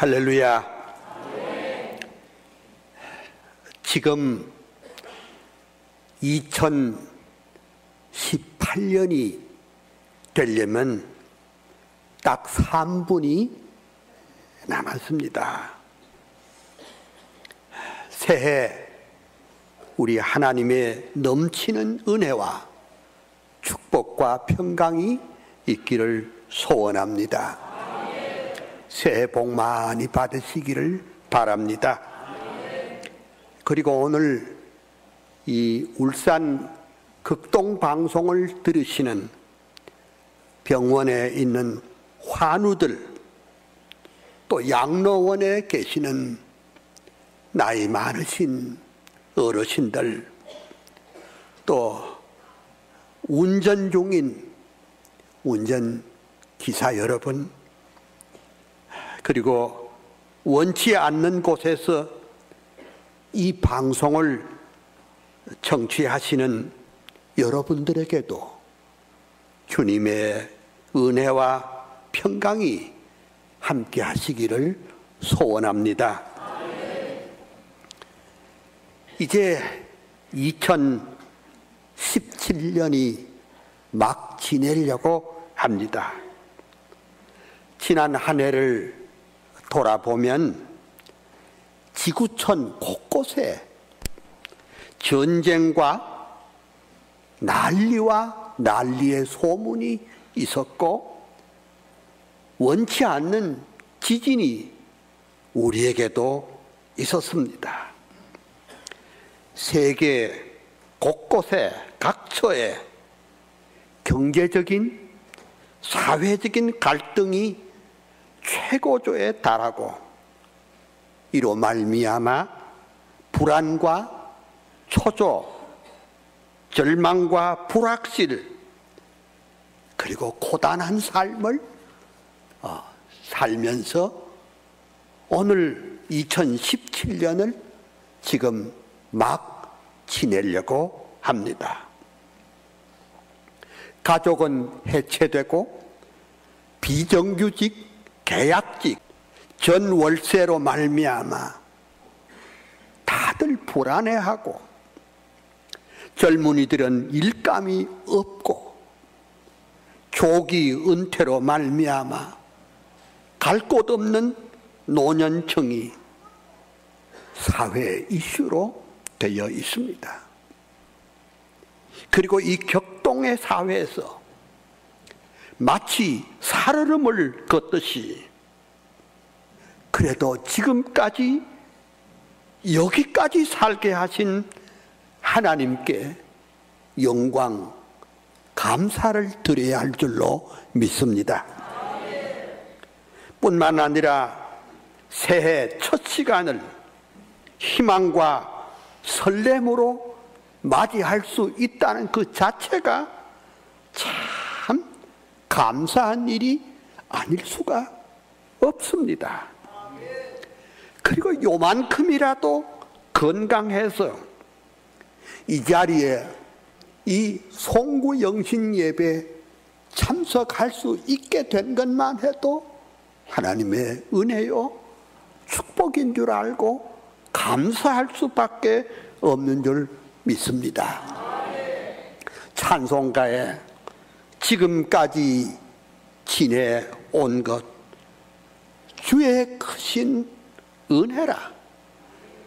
할렐루야. 지금 2018년이 되려면 딱 3분이 남았습니다. 새해 우리 하나님의 넘치는 은혜와 축복과 평강이 있기를 소원합니다. 새해 복 많이 받으시기를 바랍니다. 그리고 오늘 이 울산 극동 방송을 들으시는 병원에 있는 환우들, 또 양로원에 계시는 나이 많으신 어르신들, 또 운전 중인 운전기사 여러분, 그리고 원치 않는 곳에서 이 방송을 청취하시는 여러분들에게도 주님의 은혜와 평강이 함께 하시기를 소원합니다. 이제 2017년이 막 지내려고 합니다. 지난 한 해를 돌아보면 지구촌 곳곳에 전쟁과 난리와 난리의 소문이 있었고, 원치 않는 지진이 우리에게도 있었습니다. 세계 곳곳에 각처에 경제적인, 사회적인 갈등이 최고조에 달하고, 이로 말미암아 불안과 초조, 절망과 불확실, 그리고 고단한 삶을 살면서 오늘 2017년을 지금 막 지내려고 합니다. 가족은 해체되고 비정규직, 계약직, 전월세로 말미암아 다들 불안해하고, 젊은이들은 일감이 없고, 조기 은퇴로 말미암아 갈 곳 없는 노년층이 사회 이슈로 되어 있습니다. 그리고 이 격동의 사회에서 마치 살얼음을 걷듯이, 그래도 지금까지 여기까지 살게 하신 하나님께 영광, 감사를 드려야 할 줄로 믿습니다. 뿐만 아니라 새해 첫 시간을 희망과 설렘으로 맞이할 수 있다는 그 자체가 참 감사한 일이 아닐 수가 없습니다. 그리고 요만큼이라도 건강해서 이 자리에 이 송구 영신 예배 참석할 수 있게 된 것만 해도 하나님의 은혜요, 축복인 줄 알고 감사할 수밖에 없는 줄 믿습니다. 찬송가에 지금까지 지내온 것 주의 크신 은혜라,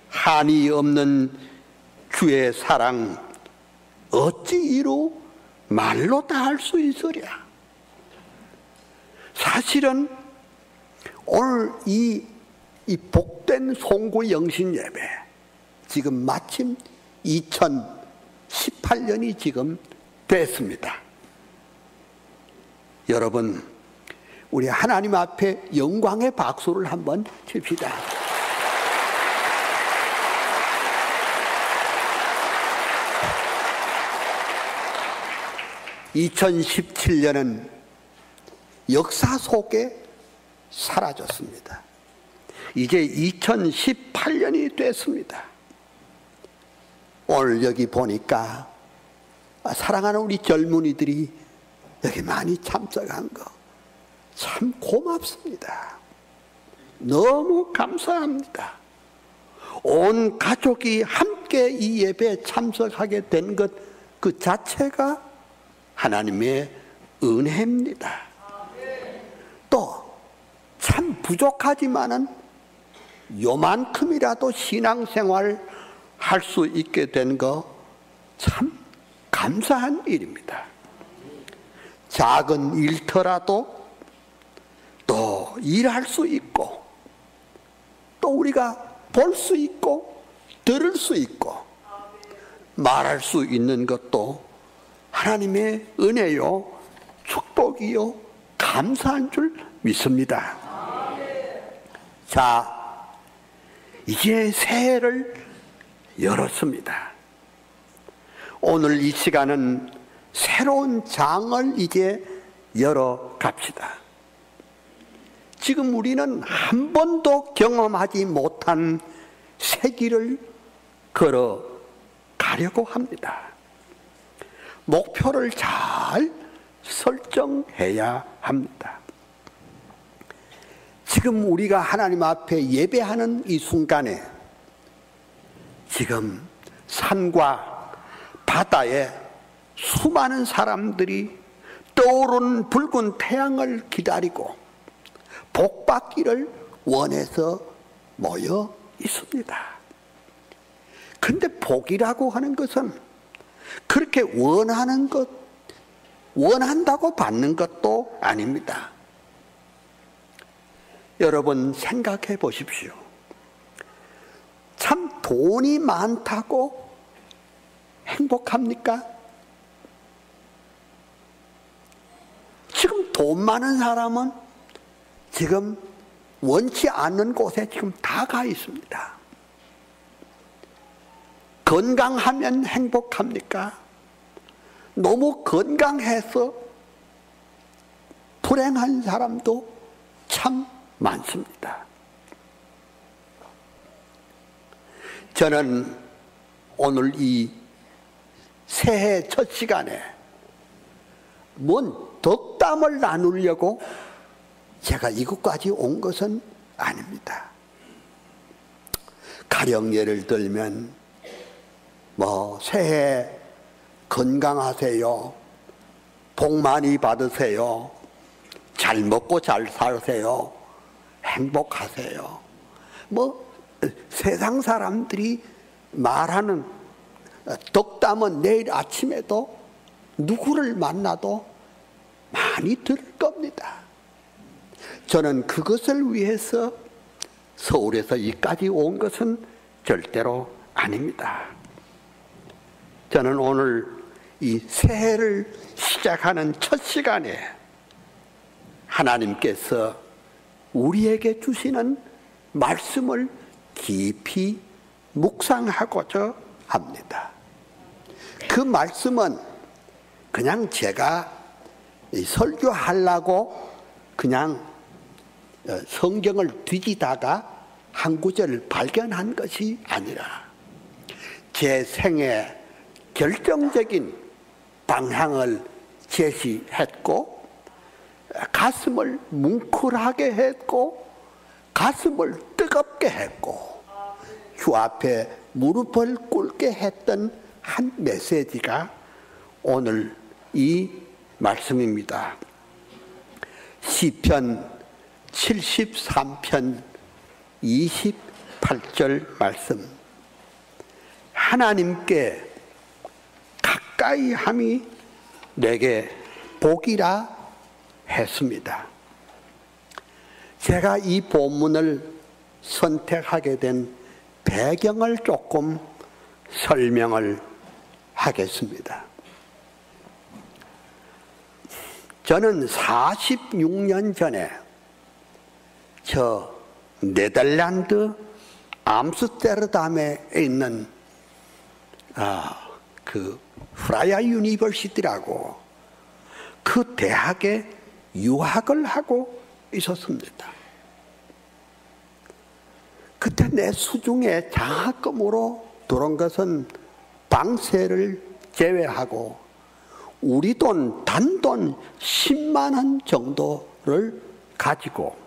한이 없는 주의 사랑 어찌 이루 말로 다 할 수 있으랴. 사실은 오늘 이 복된 송구 영신 예배, 지금 마침 2018년이 지금 됐습니다. 여러분, 우리 하나님 앞에 영광의 박수를 한번 칩시다. 2017년은 역사 속에 사라졌습니다. 이제 2018년이 됐습니다. 오늘 여기 보니까 사랑하는 우리 젊은이들이 여기 많이 참석한 거 참 고맙습니다. 너무 감사합니다. 온 가족이 함께 이 예배에 참석하게 된 것 그 자체가 하나님의 은혜입니다. 또 참 부족하지만은 요만큼이라도 신앙생활 할 수 있게 된 거 참 감사한 일입니다. 작은 일터라도 또 일할 수 있고 또 우리가 볼 수 있고 들을 수 있고 말할 수 있는 것도 하나님의 은혜요, 축복이요, 감사한 줄 믿습니다. 자, 이제 새해를 열었습니다. 오늘 이 시간은 새로운 장을 이제 열어 갑시다. 지금 우리는 한 번도 경험하지 못한 새 길을 걸어 가려고 합니다. 목표를 잘 설정해야 합니다. 지금 우리가 하나님 앞에 예배하는 이 순간에 지금 산과 바다에 수많은 사람들이 떠오르는 붉은 태양을 기다리고 복받기를 원해서 모여 있습니다. 근데 복이라고 하는 것은 그렇게 원하는 것, 원한다고 받는 것도 아닙니다. 여러분 생각해 보십시오. 참 돈이 많다고 행복합니까? 지금 돈 많은 사람은 지금 원치 않는 곳에 지금 다 가 있습니다. 건강하면 행복합니까? 너무 건강해서 불행한 사람도 참 많습니다. 저는 오늘 이 새해 첫 시간에 뭔 덕담을 나누려고 제가 이곳까지 온 것은 아닙니다. 가령 예를 들면 새해 건강하세요, 복 많이 받으세요, 잘 먹고 잘 사세요, 행복하세요, 세상 사람들이 말하는 덕담은 내일 아침에도 누구를 만나도 많이 들을 겁니다. 저는 그것을 위해서 서울에서 여기까지 온 것은 절대로 아닙니다. 저는 오늘 이 새해를 시작하는 첫 시간에 하나님께서 우리에게 주시는 말씀을 깊이 묵상하고자 합니다. 그 말씀은 그냥 제가 설교하려고 그냥 성경을 뒤지다가 한 구절을 발견한 것이 아니라 제 생애 결정적인 방향을 제시했고 가슴을 뭉클하게 했고 가슴을 뜨겁게 했고 주 앞에 무릎을 꿇게 했던 한 메시지가 오늘 이 말씀입니다. 시편 73편 28절 말씀. 하나님께 가까이 함이 내게 복이라 했습니다. 제가 이 본문을 선택하게 된 배경을 조금 설명을 하겠습니다. 저는 46년 전에 저 네덜란드 암스테르담에 있는 그 프라야 유니버시티라고 그 대학에 유학을 하고 있었습니다. 그때 내 수중에 장학금으로 들어온 것은 방세를 제외하고 우리 돈 단돈 10만 원 정도를 가지고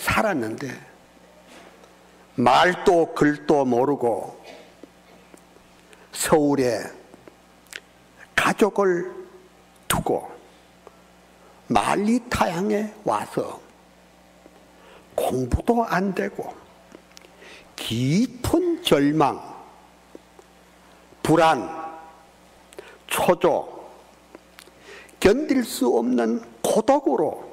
살았는데 말도 글도 모르고 서울에 가족을 두고 만리 타향에 와서 공부도 안 되고 깊은 절망, 불안, 초조, 견딜 수 없는 고독으로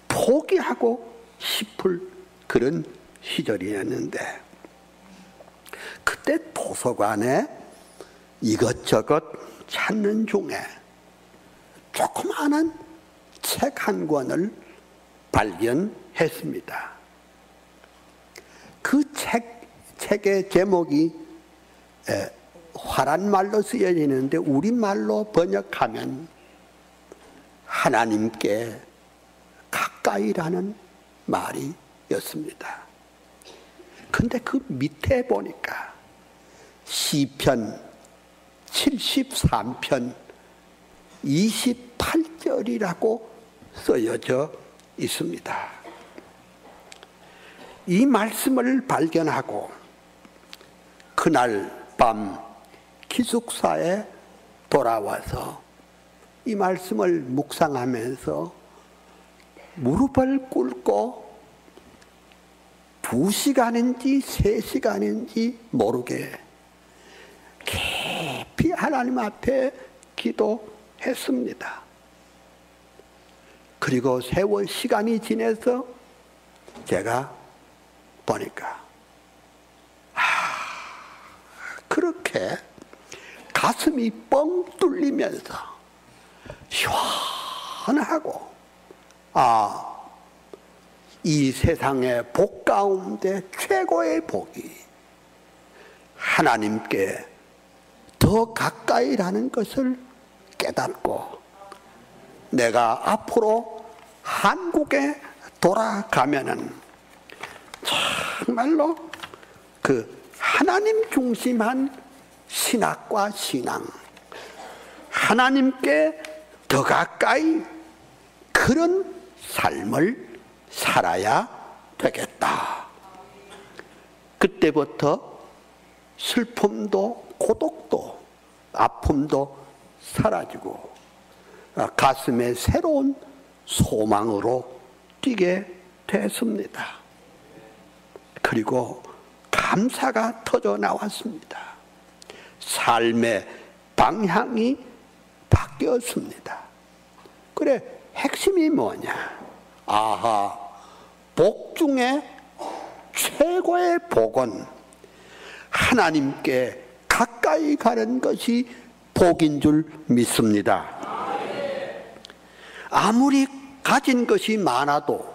포기하고 싶을 그런 시절이었는데, 그때 도서관에 이것저것 찾는 중에 조그마한 책 한 권을 발견했습니다. 그 책의 제목이 화란 말로 쓰여져 있는데 우리말로 번역하면 하나님께 가까이라는 말이었습니다. 근데 그 밑에 보니까 시편 73편 28절이라고 쓰여져 있습니다. 이 말씀을 발견하고 그날 밤 기숙사에 돌아와서 이 말씀을 묵상하면서 무릎을 꿇고 2시간인지 3시간인지 모르게 깊이 하나님 앞에 기도했습니다. 그리고 세월 시간이 지나서 제가 보니까 그렇게 가슴이 뻥 뚫리면서 시원하고 이 세상의 복 가운데 최고의 복이 하나님께 더 가까이라는 것을 깨닫고 내가 앞으로 한국에 돌아가면은 정말로 그 하나님 중심한 신학과 신앙, 하나님께 더 가까이 그런 삶을 살아야 되겠다. 그때부터 슬픔도 고독도 아픔도 사라지고 가슴에 새로운 소망으로 뛰게 됐습니다. 그리고 감사가 터져 나왔습니다. 삶의 방향이 바뀌었습니다. 그래, 핵심이 뭐냐? 복 중에 최고의 복은 하나님께 가까이 가는 것이 복인 줄 믿습니다. 아무리 가진 것이 많아도,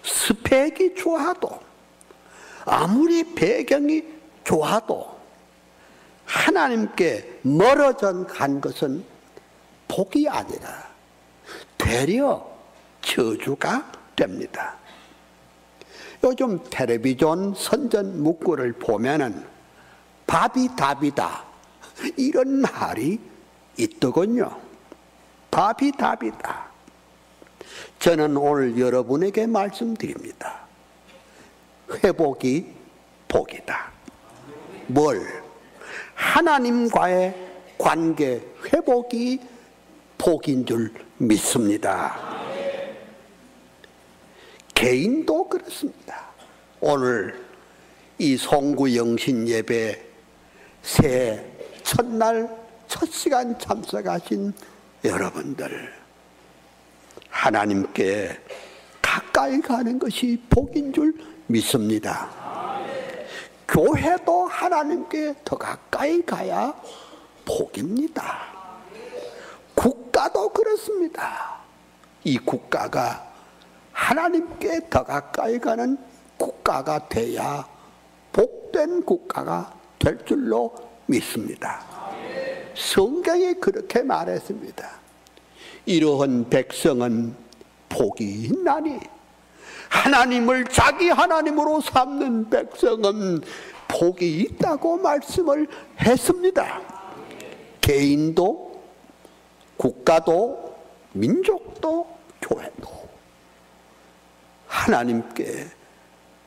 스펙이 좋아도, 아무리 배경이 좋아도 하나님께 멀어져 간 것은 복이 아니라 되려 저주가 됩니다. 요즘 텔레비전 선전 문구를 보면은 밥이 답이다 이런 말이 있더군요. 밥이 답이다. 저는 오늘 여러분에게 말씀드립니다. 회복이 복이다. 뭘? 하나님과의 관계 회복이 복인 줄 믿습니다. 개인도 그렇습니다. 오늘 이 송구 영신 예배 새해 첫날 첫 시간 참석하신 여러분들, 하나님께 가까이 가는 것이 복인 줄 믿습니다. 교회도 하나님께 더 가까이 가야 복입니다. 국가도 그렇습니다. 이 국가가 하나님께 더 가까이 가는 국가가 돼야 복된 국가가 될 줄로 믿습니다. 성경이 그렇게 말했습니다. 이러한 백성은 복이 있나니, 하나님을 자기 하나님으로 삼는 백성은 복이 있다고 말씀을 했습니다. 개인도, 국가도, 민족도, 교회도 하나님께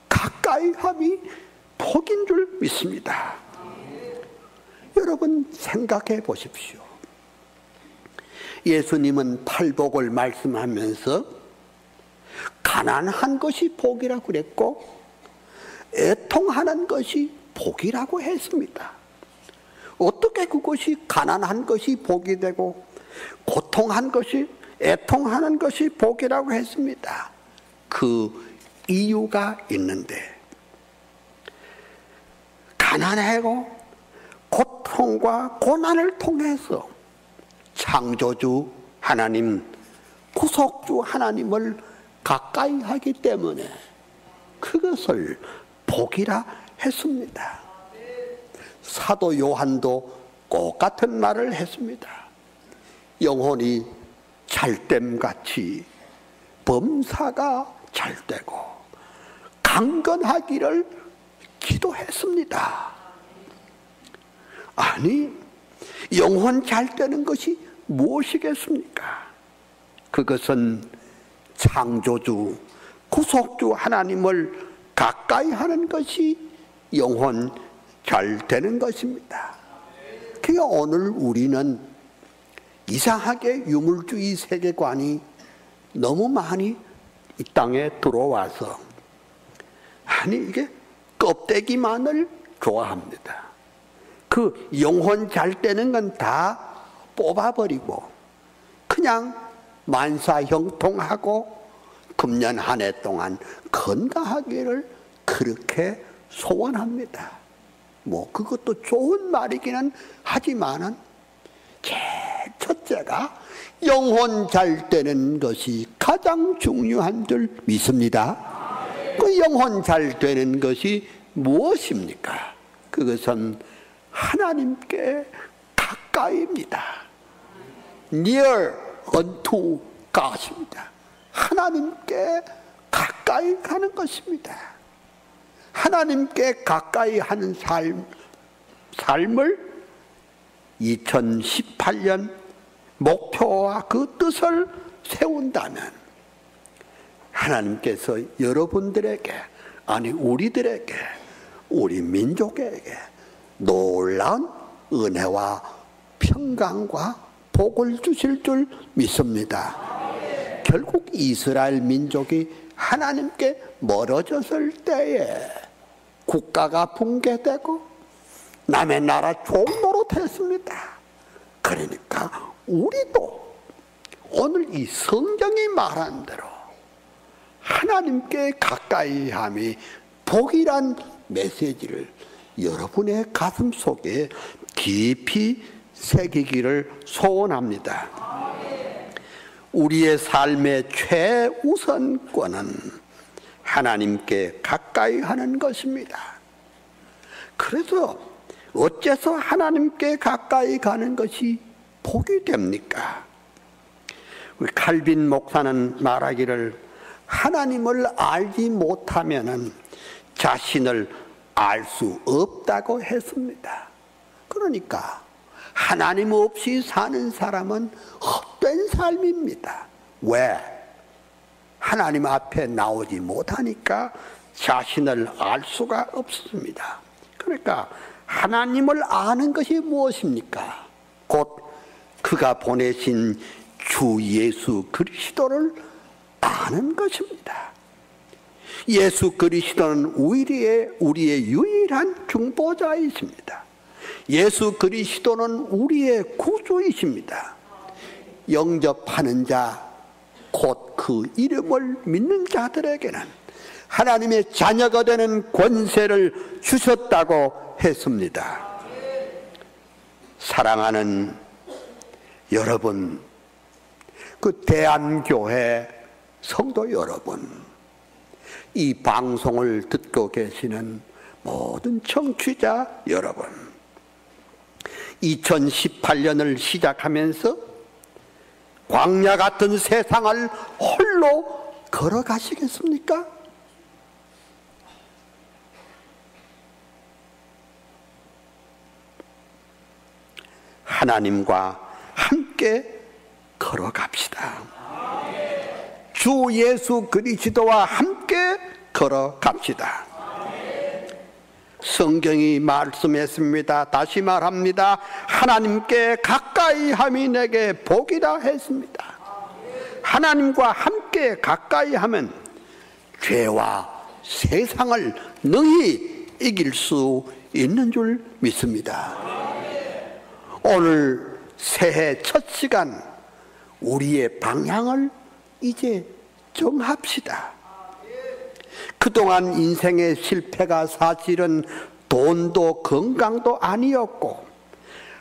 가까이함이 복인 줄 믿습니다. 여러분 생각해 보십시오. 예수님은 팔복을 말씀하면서 가난한 것이 복이라고 그랬고 애통하는 것이 복이라고 했습니다. 어떻게 그것이 가난한 것이 복이 되고 고통한 것이 애통하는 것이 복이라고 했습니다. 그 이유가 있는데, 가난하고 고통과 고난을 통해서 창조주 하나님, 구속주 하나님을 가까이 하기 때문에 그것을 복이라 했습니다. 사도 요한도 똑같은 말을 했습니다. 영혼이 잘됨같이 범사가 잘되고 강건하기를 기도했습니다. 아니, 영혼 잘되는 것이 무엇이겠습니까? 그것은 창조주, 구속주 하나님을 가까이 하는 것이 영혼 잘되는 것입니다. 그러니까 오늘 우리는 이상하게 유물주의 세계관이 너무 많이 이 땅에 들어와서, 아니 이게 껍데기만을 좋아합니다. 그 영혼 잘되는 건 다 뽑아버리고 그냥 만사형통하고 금년 한 해 동안 건강하기를 그렇게 소원합니다. 뭐 그것도 좋은 말이기는 하지만은 제일 첫째가 영혼 잘되는 것이 가장 중요한 줄 믿습니다. 그 영혼 잘되는 것이 무엇입니까? 그것은 하나님께 가까이입니다. Near unto God입니다. 하나님께 가까이 가는 것입니다. 하나님께 가까이 하는 삶을 2018년 목표와 그 뜻을 세운다면 하나님께서 여러분들에게, 아니 우리들에게, 우리 민족에게 놀라운 은혜와 평강과 복을 주실 줄 믿습니다. 결국 이스라엘 민족이 하나님께 멀어졌을 때에 국가가 붕괴되고 남의 나라 종노릇했습니다. 그러니까 우리도 오늘 이 성경이 말한 대로 하나님께 가까이함이 복이란 메시지를 여러분의 가슴 속에 깊이 새기기를 소원합니다. 우리의 삶의 최우선권은 하나님께 가까이 하는 것입니다. 그래서 어째서 하나님께 가까이 가는 것이 복이 됩니까? 우리 칼빈 목사는 말하기를 하나님을 알지 못하면은 자신을 알 수 없다고 했습니다. 그러니까 하나님 없이 사는 사람은 헛된 삶입니다. 왜? 하나님 앞에 나오지 못하니까 자신을 알 수가 없습니다. 그러니까 하나님을 아는 것이 무엇입니까? 곧 그가 보내신 주 예수 그리스도를 아는 것입니다. 예수 그리스도는 우리의 유일한 중보자이십니다. 예수 그리스도는 우리의 구주이십니다. 영접하는 자, 곧 그 이름을 믿는 자들에게는 하나님의 자녀가 되는 권세를 주셨다고 했습니다. 사랑하는 여러분, 그 대한교회 성도 여러분, 이 방송을 듣고 계시는 모든 청취자 여러분, 2018년을 시작하면서 광야 같은 세상을 홀로 걸어가시겠습니까? 하나님과 함께 걸어갑시다. 주 예수 그리스도와 함께 걸어갑시다. 성경이 말씀했습니다. 다시 말합니다. 하나님께 가까이 함이 내게 복이라 했습니다. 하나님과 함께 가까이 하면 죄와 세상을 능히 이길 수 있는 줄 믿습니다. 오늘 새해 첫 시간 우리의 방향을 이제 정합시다. 그동안 인생의 실패가 사실은 돈도 건강도 아니었고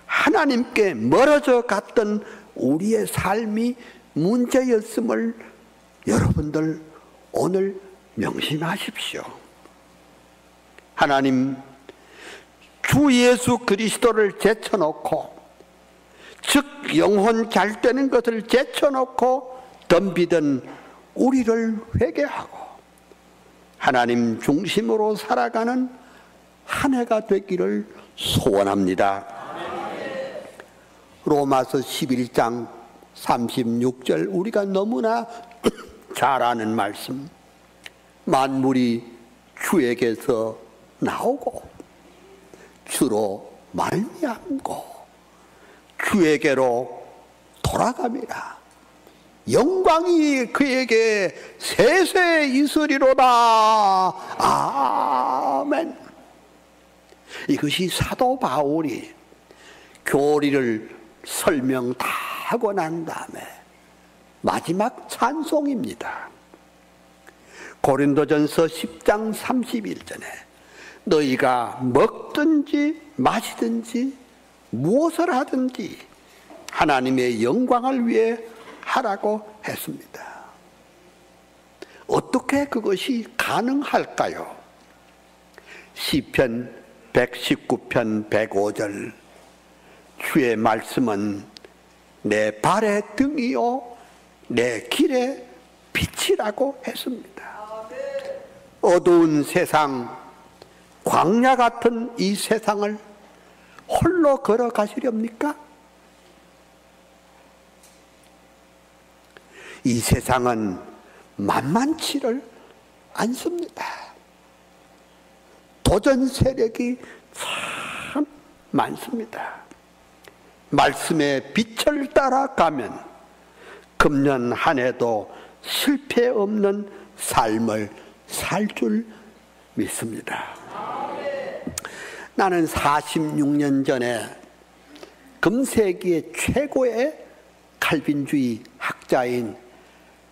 하나님께 멀어져 갔던 우리의 삶이 문제였음을 여러분들 오늘 명심하십시오. 하나님, 주 예수 그리스도를 제쳐놓고, 즉 영혼 잘 되는 것을 제쳐놓고 덤비던 우리를 회개하고 하나님 중심으로 살아가는 한 해가 되기를 소원합니다. 로마서 11장 36절, 우리가 너무나 잘 아는 말씀. 만물이 주에게서 나오고 주로 말미암고 주에게로 돌아갑니다. 영광이 그에게 세세 있으리로다. 아멘. 이것이 사도 바울이 교리를 설명 다 하고 난 다음에 마지막 찬송입니다. 고린도전서 10장 31절에 너희가 먹든지 마시든지 무엇을 하든지 하나님의 영광을 위해 하라고 했습니다. 어떻게 그것이 가능할까요? 시편 119편 105절, 주의 말씀은 내 발의 등이요 내 길의 빛이라고 했습니다. 어두운 세상, 광야 같은 이 세상을 홀로 걸어가시렵니까? 이 세상은 만만치를 않습니다. 도전 세력이 참 많습니다. 말씀의 빛을 따라가면 금년 한 해도 실패 없는 삶을 살 줄 믿습니다. 나는 46년 전에 금세기의 최고의 칼빈주의 학자인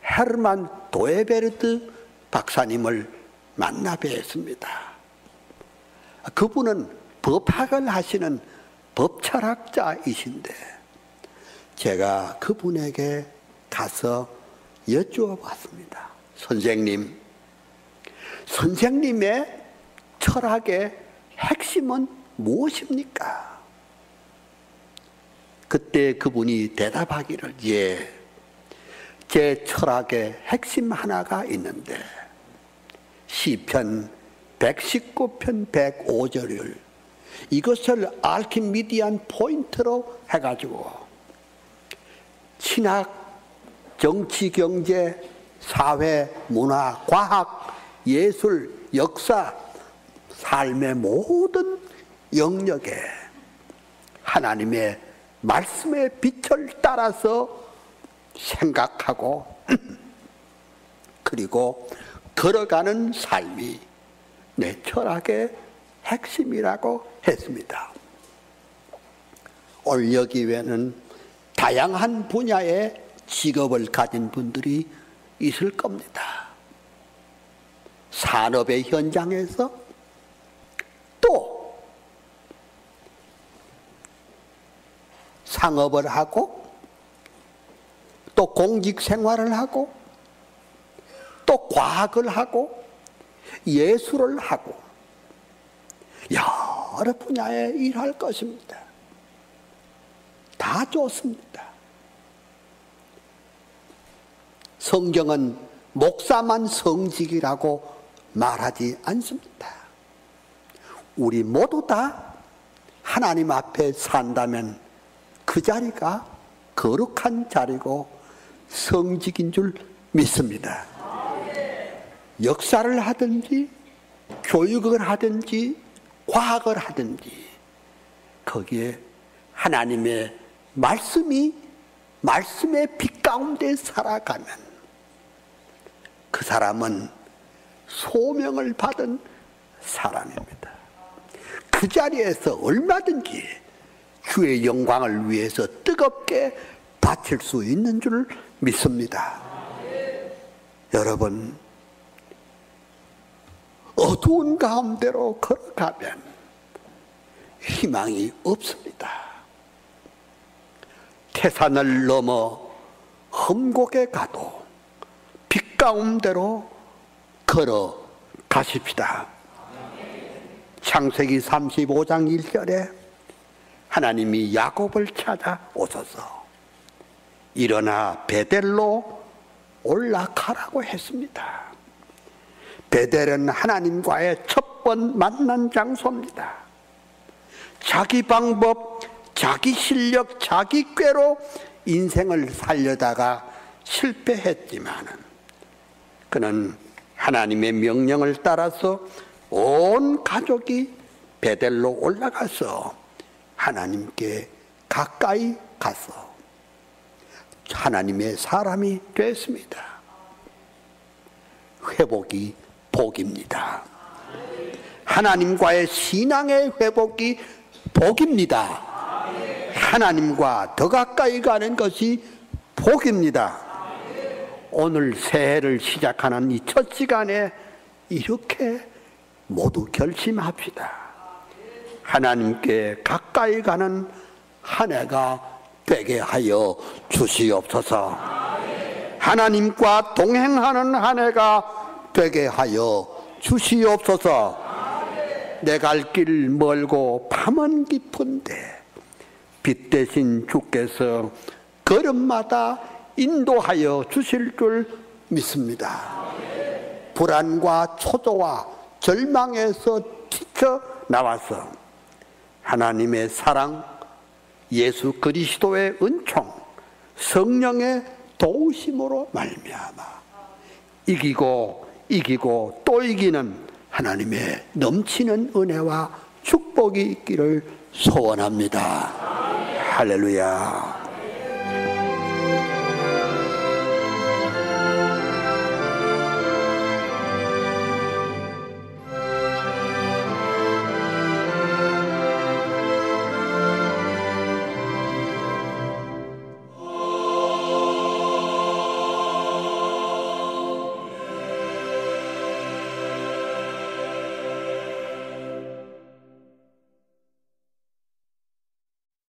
헤르만 도에베르트 박사님을 만나 뵈었습니다. 그분은 법학을 하시는 법철학자이신데 제가 그분에게 가서 여쭈어 봤습니다. 선생님의 철학의 핵심은 무엇입니까? 그때 그분이 대답하기를, 예, 제 철학의 핵심 하나가 있는데 시편 119편 105절을 이것을 알키미디안 포인트로 해가지고 신학, 정치, 경제, 사회, 문화, 과학, 예술, 역사, 삶의 모든 영역에 하나님의 말씀의 빛을 따라서 생각하고 그리고 걸어가는 삶이 내 철학의 핵심이라고 했습니다. 오늘 여기에는 다양한 분야의 직업을 가진 분들이 있을 겁니다. 산업의 현장에서 또 상업을 하고 또 공직 생활을 하고 또 과학을 하고 예술을 하고 여러 분야에 일할 것입니다. 다 좋습니다. 성경은 목사만 성직이라고 말하지 않습니다. 우리 모두 다 하나님 앞에 산다면 그 자리가 거룩한 자리고 성직인 줄 믿습니다. 역사를 하든지 교육을 하든지 과학을 하든지 거기에 하나님의 말씀의 빛 가운데 살아가면 그 사람은 소명을 받은 사람입니다. 그 자리에서 얼마든지 주의 영광을 위해서 뜨겁게 바칠 수 있는 줄 믿습니다. 여러분, 어두운 가운데로 걸어가면 희망이 없습니다. 태산을 넘어 험곡에 가도 빛 가운데로 걸어가십시다. 창세기 35장 1절에 하나님이 야곱을 찾아오셔서 일어나 베델로 올라가라고 했습니다. 베델은 하나님과의 첫 번 만난 장소입니다. 자기 방법, 자기 실력, 자기 꾀로 인생을 살려다가 실패했지만 그는 하나님의 명령을 따라서 온 가족이 베델로 올라가서 하나님께 가까이 가서 하나님의 사람이 됐습니다. 회복이 복입니다. 하나님과의 신앙의 회복이 복입니다. 하나님과 더 가까이 가는 것이 복입니다. 오늘 새해를 시작하는 이 첫 시간에 이렇게 모두 결심합시다. 하나님께 가까이 가는 한 해가 되게 하여 주시옵소서. 하나님과 동행하는 한 해가 되게 하여 주시옵소서. 내 갈 길 멀고 밤은 깊은데 빛 대신 주께서 걸음마다 인도하여 주실 줄 믿습니다. 불안과 초조와 절망에서 튀쳐나와서 하나님의 사랑, 예수 그리스도의 은총, 성령의 도우심으로 말미암아 이기고 또 이기는 하나님의 넘치는 은혜와 축복이 있기를 소원합니다. 할렐루야.